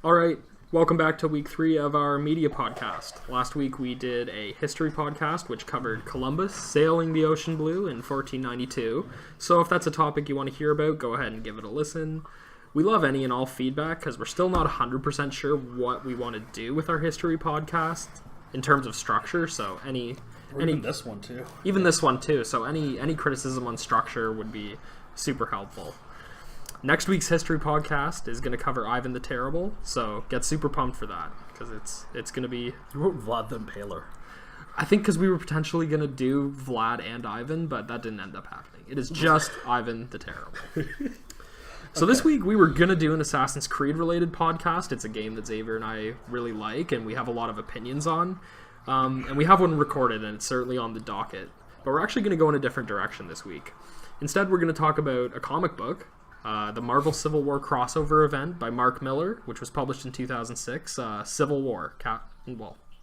All right, welcome back to week 3 of our media podcast. Last week we did a history podcast which covered Columbus sailing the ocean blue in 1492. So if that's a topic you want to hear about, go ahead and give it a listen. We love any and all feedback because we're still not 100% sure what we want to do with our history podcast in terms of structure. So even this one too. Even this one too. So any criticism on structure would be super helpful. Next week's history podcast is going to cover Ivan the Terrible, so get super pumped for that, because it's going to be... You wrote Vlad the Impaler. I think because we were potentially going to do Vlad and Ivan, but that didn't end up happening. It is just Ivan the Terrible. So this week we were going to do an Assassin's Creed related podcast. It's a game that Xavier and I really like, and we have a lot of opinions on. And we have one recorded, and it's certainly on the docket. But we're actually going to go in a different direction this week. Instead, we're going to talk about a comic book, the Marvel Civil War crossover event by Mark Millar, which was published in 2006. Civil War.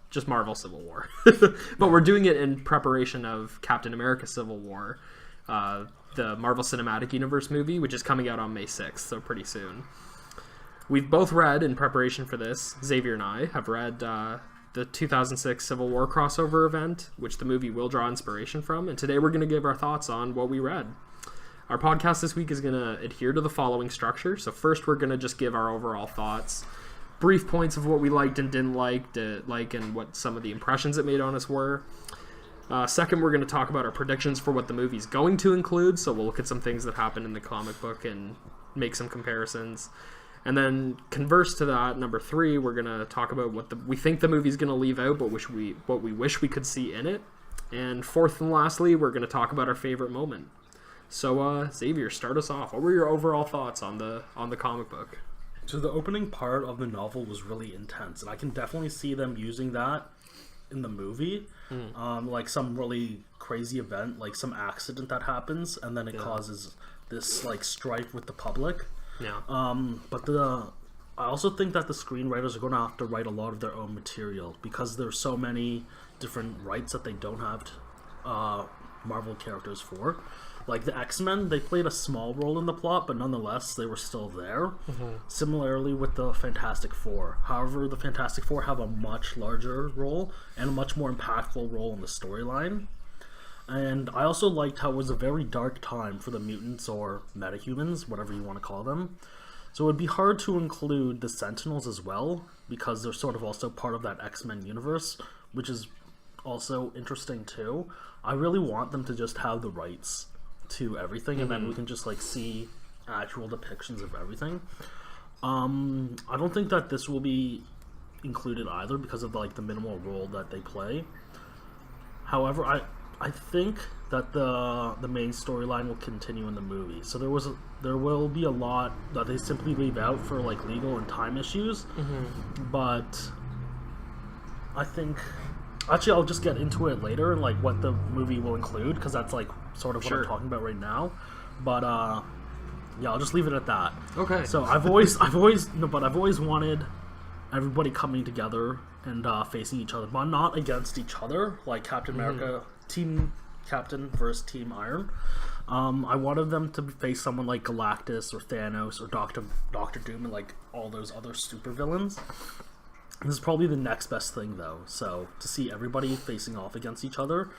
Just Marvel Civil War. But we're doing it in preparation of Captain America Civil War, the Marvel Cinematic Universe movie, which is coming out on May 6th, so pretty soon. We've both read, in preparation for this, Xavier and I have read the 2006 Civil War crossover event, which the movie will draw inspiration from, and today we're going to give our thoughts on what we read. Our podcast this week is going to adhere to the following structure. So first we're going to just give our overall thoughts, brief points of what we liked and didn't like, and what some of the impressions it made on us were. Second, we're going to talk about our predictions for what the movie's going to include. So we'll look at some things that happened in the comic book and make some comparisons. And then converse to that, number 3, we're going to talk about what we think the movie's going to leave out, but what we wish we could see in it. And fourth and lastly, we're going to talk about our favorite moment. So, Xavier, start us off. What were your overall thoughts on the comic book? So the opening part of the novel was really intense, and I can definitely see them using that in the movie. Like some really crazy event, like some accident that happens, and then it causes this like strife with the public. Yeah. But I also think that the screenwriters are going to have to write a lot of their own material because there's so many different rights that they don't have Marvel characters for. Like the X-Men, they played a small role in the plot, but nonetheless, they were still there. Similarly with the Fantastic Four. However, the Fantastic Four have a much larger role and a much more impactful role in the storyline. And I also liked how it was a very dark time for the mutants or metahumans, whatever you want to call them. So it would be hard to include the Sentinels as well, because they're sort of also part of that X-Men universe, which is also interesting too. I really want them to just have the rights to everything, and then we can just like see actual depictions of everything. I don't think that this will be included either because of like the minimal role that they play. However, I think that the main storyline will continue in the movie. So there will be a lot that they simply leave out for like legal and time issues. But I think actually I'll just get into it later and like what the movie will include, because that's like sort of what I'm talking about right now. But yeah, I'll just leave it at that. Okay. So I've always wanted everybody coming together and facing each other, but not against each other, like Captain America, Team Captain versus Team Iron. I wanted them to face someone like Galactus or Thanos or Doctor Doom and like all those other supervillains. This is probably the next best thing, though. So to see everybody facing off against each other,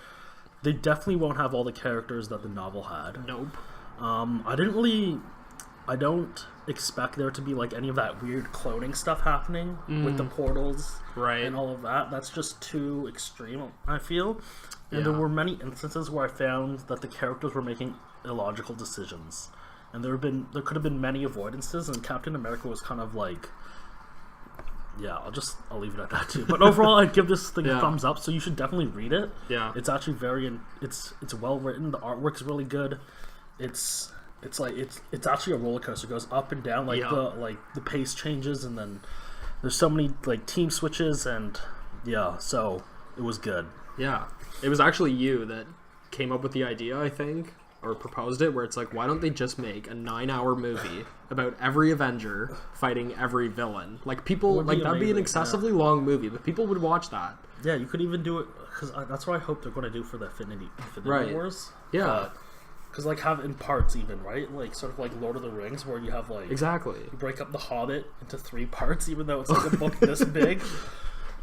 they definitely won't have all the characters that the novel had. Nope. I don't expect there to be like any of that weird cloning stuff happening with the portals, right, and all of that. That's just too extreme, I feel. And there were many instances where I found that the characters were making illogical decisions, and there could have been many avoidances. And Captain America was kind of like, yeah, I'll leave it at that too. But overall, I'd give this thing a thumbs up. So you should definitely read it. Yeah, it's actually it's well written. The artwork's really good. It's actually a roller coaster. It goes up and down, like the pace changes, and then there's so many like team switches, and so it was good. Yeah, it was actually you that came up with the idea, I think, or proposed it, where it's like, why don't they just make a 9-hour movie about every Avenger fighting every villain? Like people, like that'd be an excessively long movie, but people would watch that. Yeah, you could even do it because that's what I hope they're going to do for the Infinity right. Wars. Yeah. Because, like, have in parts even, right? Like, sort of like Lord of the Rings, where you have, like... Exactly. You break up The Hobbit into 3 parts, even though it's, like, a book this big.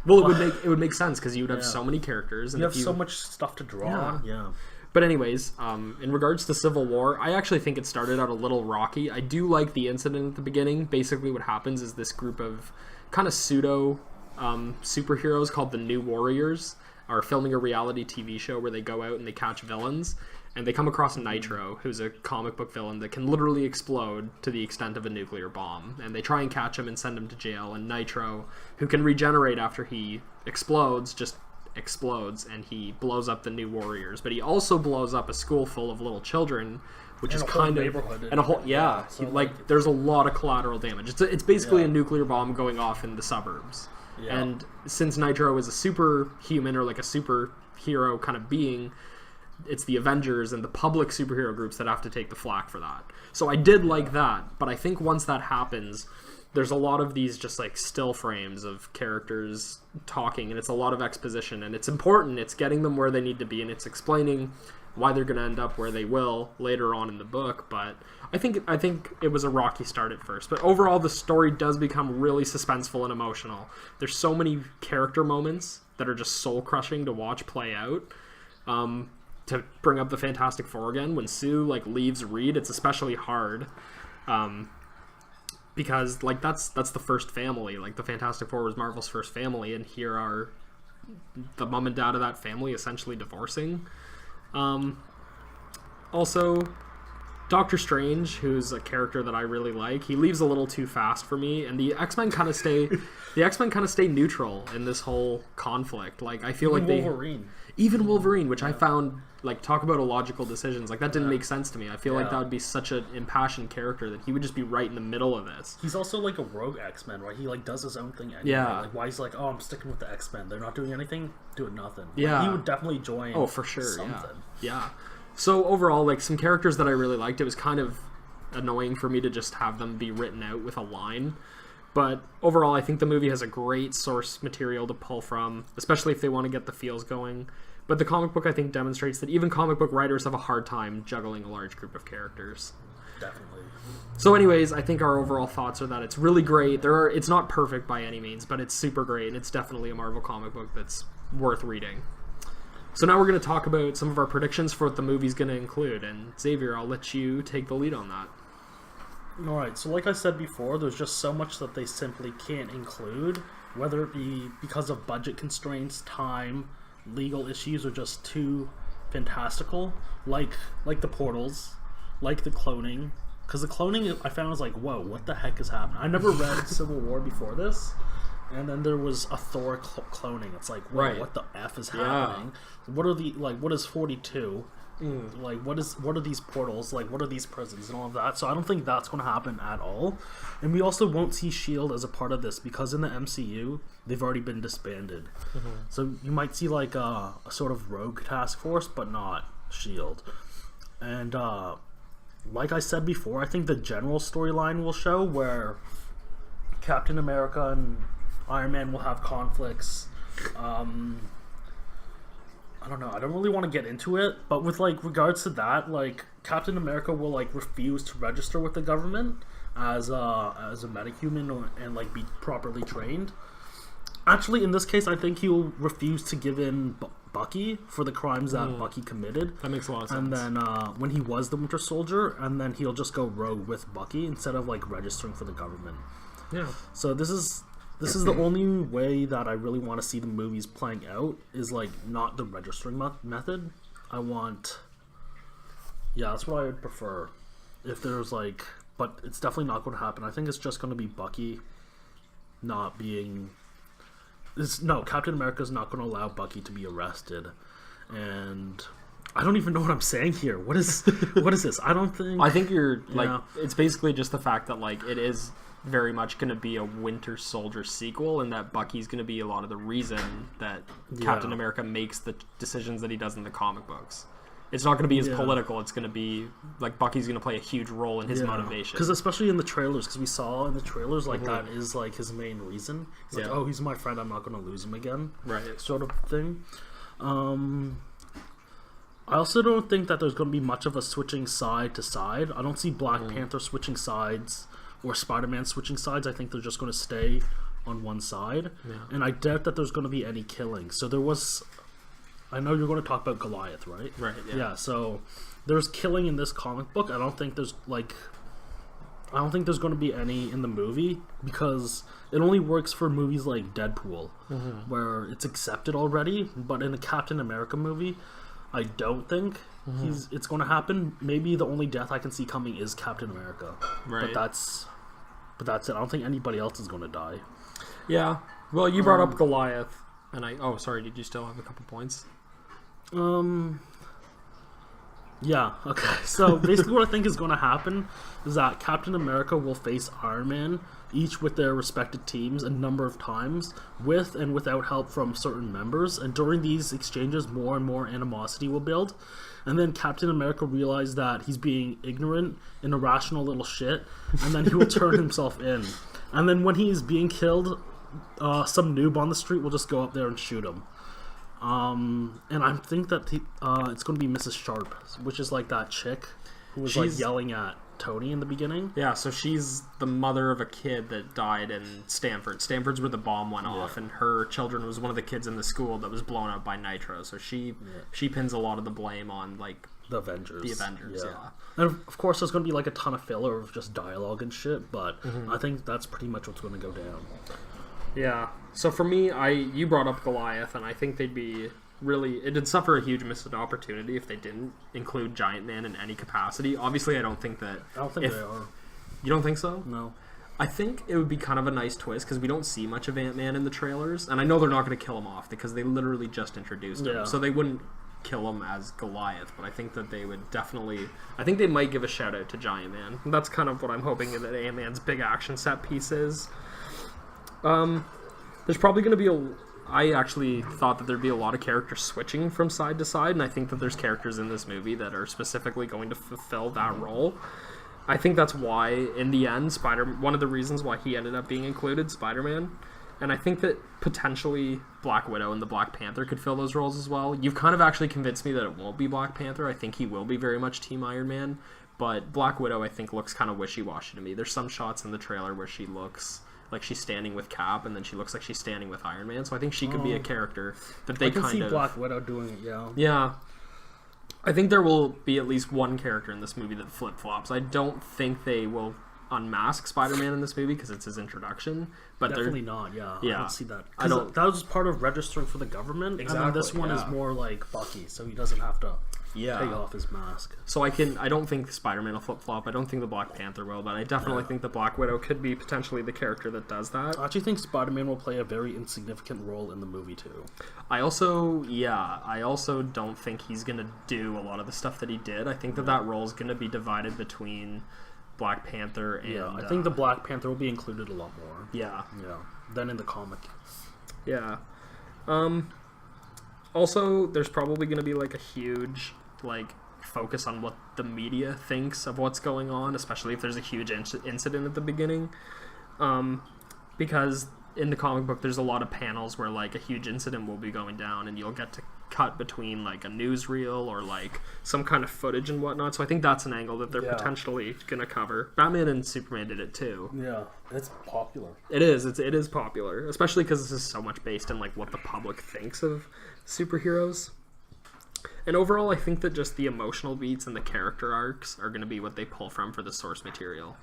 Well, it would make sense, because you would have so many characters. And you have so much stuff to draw on. Yeah. But anyways, in regards to Civil War, I actually think it started out a little rocky. I do like the incident at the beginning. Basically what happens is this group of kind of pseudo superheroes called the New Warriors are filming a reality TV show where they go out and they catch villains. And they come across Nitro, who's a comic book villain that can literally explode to the extent of a nuclear bomb. And they try and catch him and send him to jail. And Nitro, who can regenerate after he explodes, just explodes, and he blows up the New Warriors. But he also blows up a school full of little children, which and is a whole kind of neighborhood. And a whole so like there's a lot of collateral damage. It's basically a nuclear bomb going off in the suburbs. Yeah. And since Nitro is a superhuman or like a superhero kind of being, it's the Avengers and the public superhero groups that have to take the flak for that. So I did like that, but I think once that happens, there's a lot of these just like still frames of characters talking, and it's a lot of exposition, and it's important. It's getting them where they need to be, and it's explaining why they're going to end up where they will later on in the book. But I think it was a rocky start at first, but overall the story does become really suspenseful and emotional. There's so many character moments that are just soul crushing to watch play out. To bring up the Fantastic Four again, when Sue like leaves Reed, it's especially hard. Because like that's the first family. Like the Fantastic Four was Marvel's first family, and here are the mom and dad of that family essentially divorcing. Also, Doctor Strange, who's a character that I really like, he leaves a little too fast for me, and the X-Men kind of stay neutral in this whole conflict. Like I feel like even Wolverine, which I found, like, talk about illogical decisions, like that didn't make sense to me. I feel like that would be such an impassioned character that he would just be right in the middle of this. He's also like a rogue X-Men, right? He like does his own thing anyway. Yeah. Like why he's like, oh, I'm sticking with the X-Men. They're not doing anything, doing nothing. Yeah. Like, he would definitely join. Oh, for sure. Something. Yeah. So overall, like some characters that I really liked, it was kind of annoying for me to just have them be written out with a line. But overall, I think the movie has a great source material to pull from, especially if they want to get the feels going. But the comic book, I think, demonstrates that even comic book writers have a hard time juggling a large group of characters. Definitely. So anyways, I think our overall thoughts are that it's really great. It's not perfect by any means, but it's super great, and it's definitely a Marvel comic book that's worth reading. So now we're going to talk about some of our predictions for what the movie's going to include. And Xavier, I'll let you take the lead on that. Alright, so like I said before, there's just so much that they simply can't include, whether it be because of budget constraints, time, legal issues, or just too fantastical, like the portals, like the cloning. Because the cloning, I found, was like, whoa, what the heck is happening? I never read Civil War before this, and then there was a Thor cloning. It's like, whoa, what the F is happening? What is 42? Like, what are these portals? Like, what are these prisons and all of that? So I don't think that's going to happen at all. And we also won't see S.H.I.E.L.D. as a part of this, because in the MCU, they've already been disbanded. So you might see, like, a sort of rogue task force, but not S.H.I.E.L.D. And, like I said before, I think the general storyline will show where Captain America and Iron Man will have conflicts. I don't know. I don't really want to get into it, but with like regards to that, like Captain America will like refuse to register with the government as a metahuman and like be properly trained. Actually, in this case, I think he'll refuse to give in Bucky for the crimes that Bucky committed. That makes a lot of sense. And then when he was the Winter Soldier, and then he'll just go rogue with Bucky instead of like registering for the government. Yeah. So this is the only way that I really want to see the movies playing out, is like not the registering method. That's what I would prefer. If there's like, but it's definitely not going to happen. I think it's just going to be Bucky not being. Captain America's not going to allow Bucky to be arrested, and I don't even know what I'm saying here. What is this? I think you're like, it's basically just the fact that like it is very much going to be a Winter Soldier sequel, and that Bucky's going to be a lot of the reason that Captain America makes the decisions that he does in the comic books. It's not going to be as political. It's going to be like Bucky's going to play a huge role in his motivation. Because especially in the trailers, because we saw in the trailers like that is like his main reason. He's like, oh, he's my friend. I'm not going to lose him again. Right. Sort of thing. I also don't think that there's going to be much of a switching side to side. I don't see Black Panther switching sides or Spider-Man switching sides. I think they're just going to stay on one side. Yeah. And I doubt that there's going to be any killing. So there was... I know you're going to talk about Goliath, right? Right, Yeah, so there's killing in this comic book. I don't think there's going to be any in the movie because it only works for movies like Deadpool, where it's accepted already. But in a Captain America movie, I don't think it's going to happen. Maybe the only death I can see coming is Captain America. Right. But that's it. I don't think anybody else is going to die. Yeah. Well, you brought up Goliath, and oh, sorry. Did you still have a couple points? Yeah, okay. So basically what I think is going to happen is that Captain America will face Iron Man, each with their respective teams, a number of times, with and without help from certain members. And during these exchanges, more and more animosity will build. And then Captain America realizes that he's being ignorant and irrational little shit, and then he will turn himself in. And then when he's being killed, some noob on the street will just go up there and shoot him. And I think that it's going to be Mrs. Sharp, which is like that chick who was like yelling at Tony in the beginning. Yeah, so she's the mother of a kid that died in Stanford. Stanford's where the bomb went off, and her children was one of the kids in the school that was blown up by nitro. So she pins a lot of the blame on like the Avengers. Yeah. And of course, there's going to be like a ton of filler of just dialogue and shit, but I think that's pretty much what's going to go down. Yeah. So for me, you brought up Goliath, and I think they'd be it'd suffer a huge missed opportunity if they didn't include Giant Man in any capacity. Obviously, I don't think they are. You don't think so? No. I think it would be kind of a nice twist because we don't see much of Ant-Man in the trailers, and I know they're not going to kill him off because they literally just introduced him, so they wouldn't kill him as Goliath, but I think that they would definitely... I think they might give a shout-out to Giant Man. That's kind of what I'm hoping that Ant-Man's big action set piece is. There's probably going to be I actually thought that there'd be a lot of characters switching from side to side, and I think that there's characters in this movie that are specifically going to fulfill that role. I think that's why, in the end, one of the reasons why he ended up being included, Spider-Man, and I think that potentially Black Widow and the Black Panther could fill those roles as well. You've kind of actually convinced me that it won't be Black Panther. I think he will be very much Team Iron Man, but Black Widow, I think, looks kind of wishy-washy to me. There's some shots in the trailer where she looks like she's standing with Cap, and then she looks like she's standing with Iron Man. So I think she could be a character that they kind of... I can see Black Widow doing it, yeah. Yeah. I think there will be at least one character in this movie that flip-flops. I don't think they will unmask Spider-Man in this movie because it's his introduction. But definitely not, yeah. I don't see that. That was part of registering for the government. Exactly, and then this one is more like Bucky, so he doesn't have to... take off his mask. So I don't think Spider-Man will flip-flop. I don't think the Black Panther will, but I definitely think the Black Widow could be potentially the character that does that. I actually think Spider-Man will play a very insignificant role in the movie too. I also don't think he's going to do a lot of the stuff that he did. I think that role is going to be divided between Black Panther and... Yeah, I think the Black Panther will be included a lot more. Yeah. Yeah, than in the comic. Yeah. Also, there's probably going to be like a huge... focus on what the media thinks of what's going on, especially if there's a huge incident at the beginning, because in the comic book there's a lot of panels where like a huge incident will be going down and you'll get to cut between like a newsreel or like some kind of footage and whatnot. So I think that's an angle that they're potentially gonna cover. Batman and Superman did it too. Yeah, it's popular. It is popular, especially because this is so much based in like what the public thinks of superheroes. And overall, I think that just the emotional beats and the character arcs are going to be what they pull from for the source material.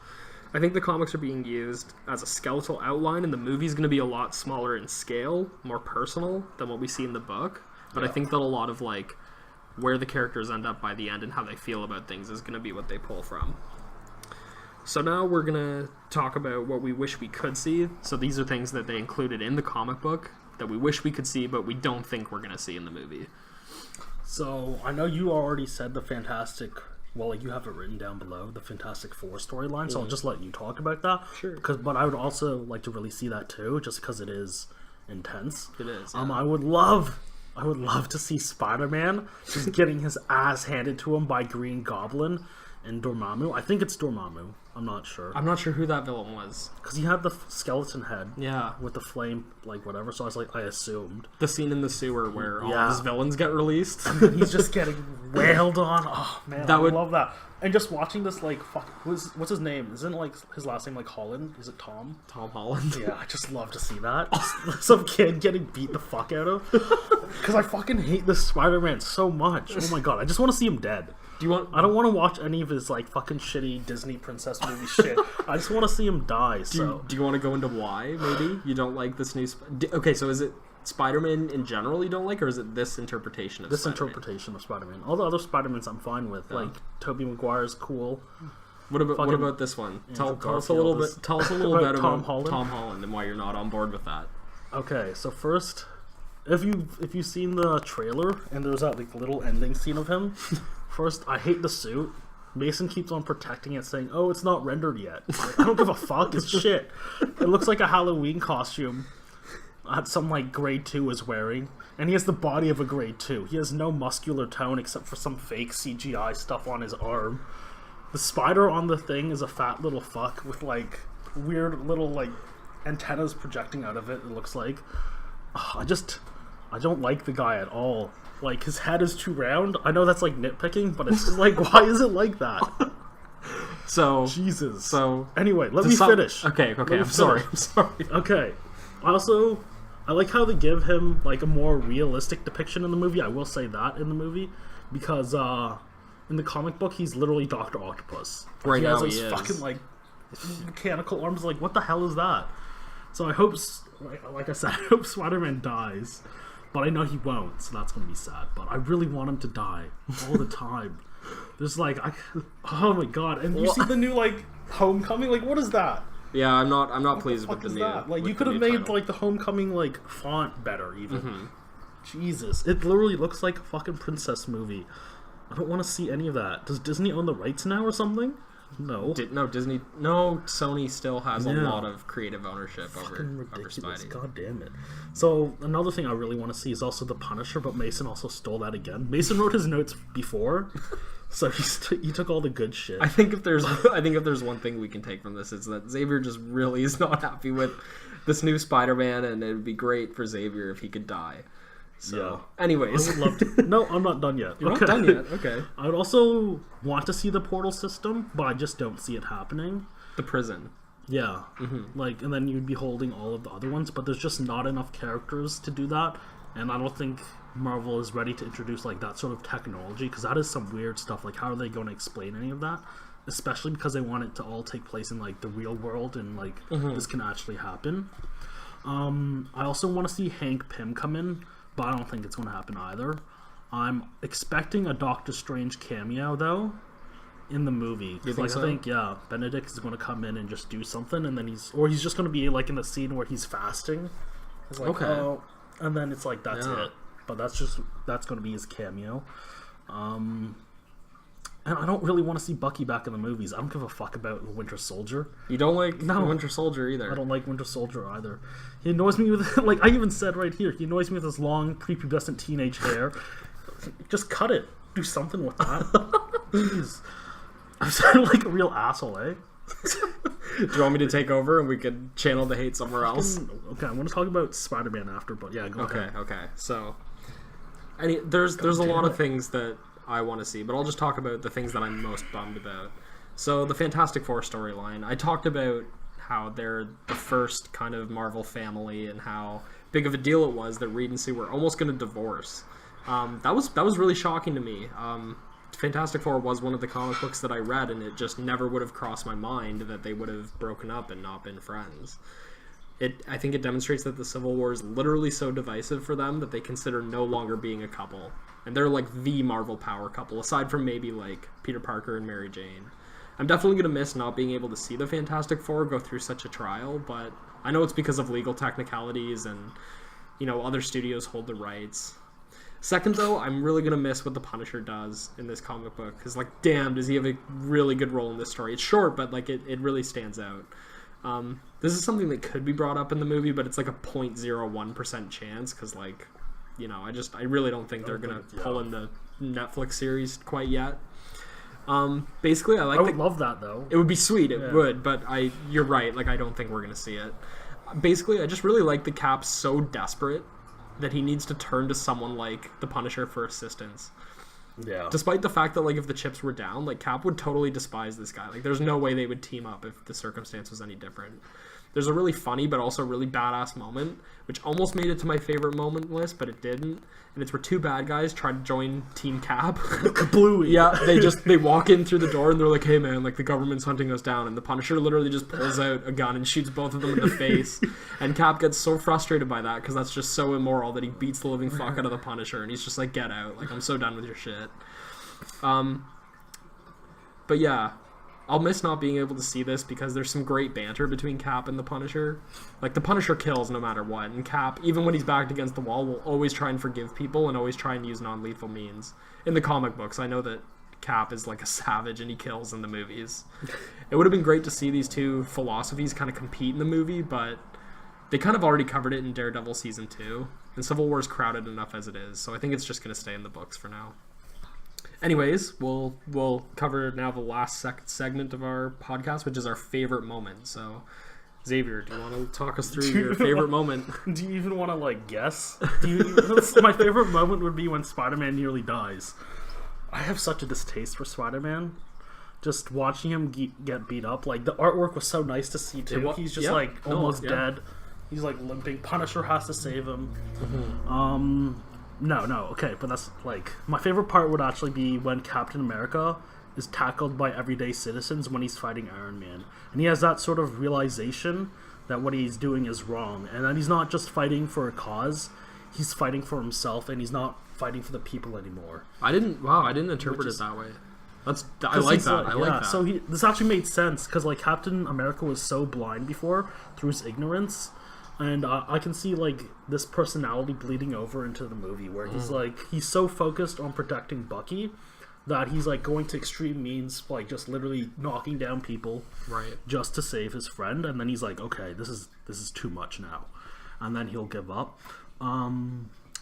I think the comics are being used as a skeletal outline, and the movie's going to be a lot smaller in scale, more personal than what we see in the book. But I think that a lot of like where the characters end up by the end and how they feel about things is going to be what they pull from. So now we're going to talk about what we wish we could see. So these are things that they included in the comic book that we wish we could see, but we don't think we're going to see in the movie. So, I know you already said the Fantastic... Well, like, you have it written down below, the Fantastic Four storyline, so I'll just let you talk about that. Sure. But I would also like to really see that, too, just because it is intense. It is, yeah. I would love to see Spider-Man just getting his ass handed to him by Green Goblin and Dormammu. I think it's Dormammu. I'm not sure. I'm not sure who that villain was. Because he had the skeleton head. Yeah. With the flame, like, whatever. So I was like, I assumed. The scene in the sewer where all of his villains get released. He's just getting wailed on. Oh, man, I love that. And just watching this, like, what's his name? Isn't, like, his last name, like, Holland? Is it Tom? Tom Holland. Yeah, I just love to see that. Some kid getting beat the fuck out of. Because I fucking hate this Spider-Man so much. Oh my god, I just want to see him dead. I don't want to watch any of his, like, fucking shitty Disney princess movie shit. I just want to see him die, so... Do you want to go into why, maybe? You don't like this new... Okay, so is it Spider-Man in general you don't like, or is it this interpretation of This Spider-Man? interpretation of Spider-Man. All the other Spider-Mans I'm fine with. Yeah. Like, Tobey Maguire's cool. What about this one? Tell us a little bit about Tom Holland and why you're not on board with that. Okay, so first... If you've seen the trailer, and there's that, like, little ending scene of him... First, I hate the suit. Mason keeps on protecting it, saying, "Oh, it's not rendered yet." Like, I don't give a fuck. It's shit. It looks like a Halloween costume that some, like, grade 2 is wearing. And he has the body of a grade 2. He has no muscular tone except for some fake CGI stuff on his arm. The spider on the thing is a fat little fuck with, like, weird little, like, antennas projecting out of it, it looks like. I don't like the guy at all. Like, his head is too round. I know that's, like, nitpicking, but it's just like, why is it like that? So... Jesus. So... Anyway, let me finish. Okay, I'm sorry. Okay. I like how they give him, like, a more realistic depiction in the movie. I will say that in the movie. Because, in the comic book, he's literally Dr. Octopus. Right now he has fucking, like, mechanical arms. Like, what the hell is that? So I hope, like I said, I hope Spider-Man dies. But I know he won't, so that's going to be sad. But I really want him to die all the time. There's like, oh my god! And you see the new, like, Homecoming? Like, what is that? Yeah, I'm not pleased with the new. That? Like, you could have made like the Homecoming, like, font better even. Mm-hmm. Jesus, it literally looks like a fucking princess movie. I don't want to see any of that. Does Disney own the rights now or something? No. Sony still has a lot of creative ownership over Spidey. God damn it. So, another thing I really want to see is also The Punisher, but Mason also stole that again. Mason wrote his notes before, so he took all the good shit. I think if there's one thing we can take from this, it's that Xavier just really is not happy with this new Spider-Man, and it would be great for Xavier if he could die. So, yeah. Anyways. I would love to. No, I'm not done yet. You're not done yet? Okay. I would also want to see the portal system, but I just don't see it happening. The prison. Yeah. Mm-hmm. Like, and then you'd be holding all of the other ones, but there's just not enough characters to do that, and I don't think Marvel is ready to introduce, like, that sort of technology, because that is some weird stuff. Like, how are they going to explain any of that? Especially because they want it to all take place in, like, the real world, and, like, this can actually happen. I also want to see Hank Pym come in, but I don't think it's going to happen either. I'm expecting a Doctor Strange cameo, though, in the movie. You think so? I think, Benedict is going to come in and just do something, and then he's just going to be, like, in the scene where he's fasting. It's like, okay. And then it's like, that's it. But that's going to be his cameo. And I don't really want to see Bucky back in the movies. I don't give a fuck about the Winter Soldier. You don't like the Winter Soldier either. I don't like Winter Soldier either. He annoys me with, like, I even said right here, he annoys me with his long, prepubescent teenage hair. Just cut it. Do something with that. Jeez. I'm sounding like a real asshole, eh? Do you want me to take over and we could channel the hate somewhere else? Okay, I want to talk about Spider-Man after, but yeah, go ahead. Okay. So, there's a lot of things that I want to see, but I'll just talk about the things that I'm most bummed about. So, the Fantastic Four storyline. I talked about how they're the first kind of Marvel family and how big of a deal it was that Reed and Sue were almost going to divorce. That was really shocking to me. Fantastic Four was one of the comic books that I read, and it just never would have crossed my mind that they would have broken up and not been friends. I think it demonstrates that the Civil War is literally so divisive for them that they consider no longer being a couple. And they're like the Marvel power couple, aside from maybe like Peter Parker and Mary Jane. I'm definitely going to miss not being able to see the Fantastic Four go through such a trial, but I know it's because of legal technicalities and, other studios hold the rights. Second, though, I'm really going to miss what the Punisher does in this comic book. Because, like, damn, does he have a really good role in this story. It's short, but, like, it really stands out. This is something that could be brought up in the movie, but it's like a 0.01% chance. Because, like, I really don't think they're going to pull in the Netflix series quite yet. Basically, I like I would love that though. It would be sweet, it Yeah. would, but you're right, like I don't think we're gonna see it. Basically, I just really like the Cap so desperate that he needs to turn to someone like the Punisher for assistance. Yeah. Despite the fact that like if the chips were down, like Cap would totally despise this guy. Like there's no way they would team up if the circumstance was any different. There's a really funny but also really badass moment, which almost made it to my favorite moment list, but it didn't. And it's where two bad guys try to join Team Cap. Bluey. Yeah, they walk in through the door and they're like, "Hey man, like the government's hunting us down." And the Punisher literally just pulls out a gun and shoots both of them in the face. And Cap gets so frustrated by that because that's just so immoral that he beats the living fuck out of the Punisher and he's just like, "Get out! Like I'm so done with your shit." But yeah, I'll miss not being able to see this because there's some great banter between Cap and the Punisher. Like, the Punisher kills no matter what, and Cap, even when he's backed against the wall, will always try and forgive people and always try and use non-lethal means. In the comic books, I know that Cap is like a savage and he kills in the movies. It would have been great to see these two philosophies kind of compete in the movie, but they kind of already covered it in Daredevil Season 2, and Civil War is crowded enough as it is, so I think it's just going to stay in the books for now. Anyways, we'll cover now the last segment of our podcast, which is our favorite moment. So, Xavier, do you want to talk us through your favorite moment? Do you even want to like guess? My favorite moment would be when Spider-Man nearly dies. I have such a distaste for Spider-Man. Just watching him get beat up, like the artwork was so nice to see too. He's just almost dead. He's like limping. Punisher has to save him. Mm-hmm. No, okay, but that's like my favorite part would actually be when Captain America is tackled by everyday citizens when he's fighting Iron Man, and he has that sort of realization that what he's doing is wrong, and that he's not just fighting for a cause, he's fighting for himself, and he's not fighting for the people anymore. I didn't interpret it that way. I like that. So this actually made sense because like Captain America was so blind before through his ignorance. And I can see like this personality bleeding over into the movie where he's so focused on protecting Bucky that he's like going to extreme means, like just literally knocking down people just to save his friend. And then he's like, okay, this is too much now, and then he'll give up.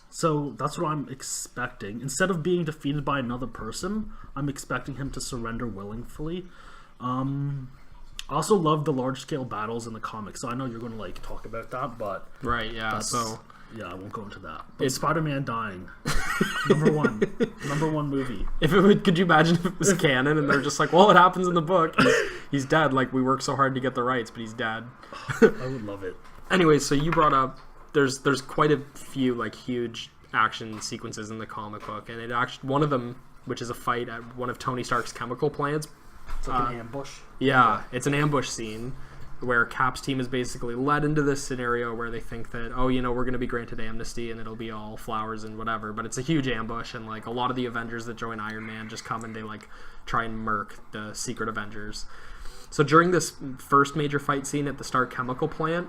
So that's what I'm expecting. Instead of being defeated by another person, I'm expecting him to surrender willingly. I also love the large-scale battles in the comics, so I know you're going to like talk about that, but I won't go into that. But it's Spider-Man dying, number one movie. Could you imagine if it was canon and they're just like, well, it happens in the book. He's dead. Like we worked so hard to get the rights, but he's dead. I would love it. Anyway, so you brought up there's quite a few like huge action sequences in the comic book, and one of them, which is a fight at one of Tony Stark's chemical plants. It's like an ambush. Yeah, it's an ambush scene where Cap's team is basically led into this scenario where they think that, we're going to be granted amnesty and it'll be all flowers and whatever, but it's a huge ambush, and like a lot of the Avengers that join Iron Man just come and they like try and murk the secret Avengers. So during this first major fight scene at the Stark chemical plant,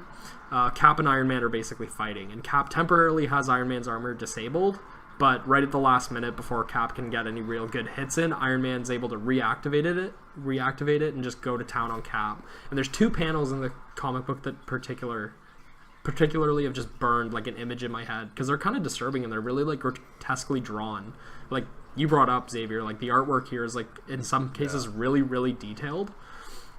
Cap and Iron Man are basically fighting, and Cap temporarily has Iron Man's armor disabled, but right at the last minute before Cap can get any real good hits in, Iron Man's able to reactivate it and just go to town on Cap. And there's two panels in the comic book that particularly have just burned like an image in my head because they're kind of disturbing and they're really like grotesquely drawn. Like you brought up, Xavier, like the artwork here is like in some cases really, really detailed.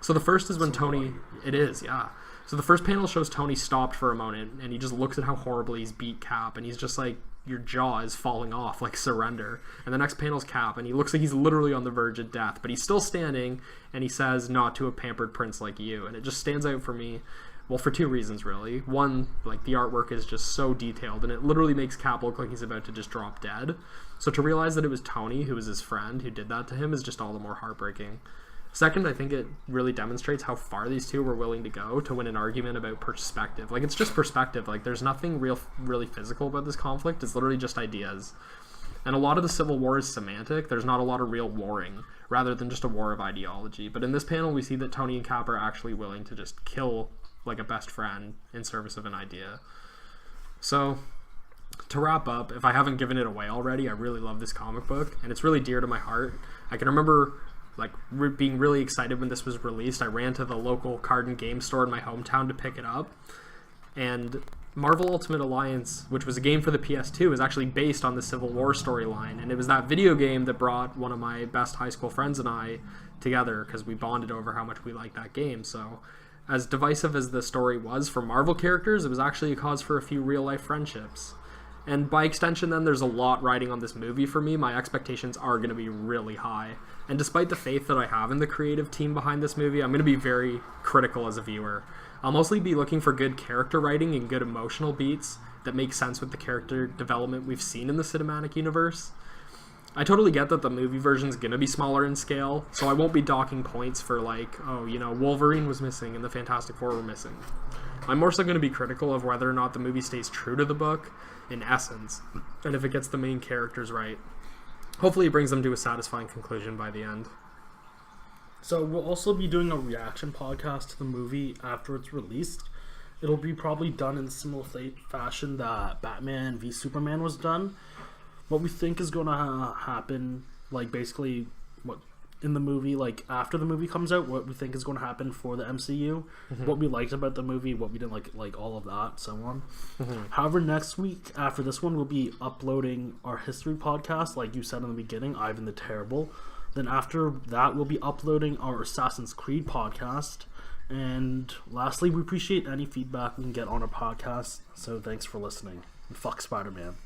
So the first is when Tony... It is, yeah. So the first panel shows Tony stopped for a moment and he just looks at how horribly he's beat Cap and he's just like, your jaw is falling off, like surrender. And the next panel's Cap, and he looks like he's literally on the verge of death, but he's still standing, and he says, "Not to a pampered prince like you." And it just stands out for me, well, for two reasons, really. One, like, the artwork is just so detailed, and it literally makes Cap look like he's about to just drop dead. So to realize that it was Tony, who was his friend, who did that to him is just all the more heartbreaking. Second, I think it really demonstrates how far these two were willing to go to win an argument about perspective. Like, it's just perspective. Like, there's nothing really physical about this conflict. It's literally just ideas. And a lot of the Civil War is semantic. There's not a lot of real warring, rather than just a war of ideology. But in this panel, we see that Tony and Cap are actually willing to just kill, like, a best friend in service of an idea. So, to wrap up, if I haven't given it away already, I really love this comic book, and it's really dear to my heart. I can remember... like being really excited when this was released. I ran to the local card and game store in my hometown to pick it up, and Marvel Ultimate Alliance, which was a game for the PS2, is actually based on the Civil War storyline, and it was that video game that brought one of my best high school friends and I together because we bonded over how much we liked that game. So, as divisive as the story was for Marvel characters, it was actually a cause for a few real-life friendships. And by extension, then, there's a lot riding on this movie for me. My expectations are going to be really high. And despite the faith that I have in the creative team behind this movie, I'm going to be very critical as a viewer. I'll mostly be looking for good character writing and good emotional beats that make sense with the character development we've seen in the cinematic universe. I totally get that the movie version's going to be smaller in scale, so I won't be docking points for Wolverine was missing and the Fantastic Four were missing. I'm more so going to be critical of whether or not the movie stays true to the book in essence, and if it gets the main characters right. Hopefully it brings them to a satisfying conclusion by the end. So we'll also be doing a reaction podcast to the movie after it's released. It'll be probably done in similar fashion that Batman v Superman was done. What we think is going to happen, basically what in the movie, after the movie comes out, what we think is going to happen for the MCU, what we liked about the movie, what we didn't like all of that, so on. However, next week, after this one, we'll be uploading our history podcast, like you said in the beginning, Ivan the Terrible. Then after that, we'll be uploading our Assassin's Creed podcast. And lastly, we appreciate any feedback we can get on our podcast, so thanks for listening. And fuck Spider-Man.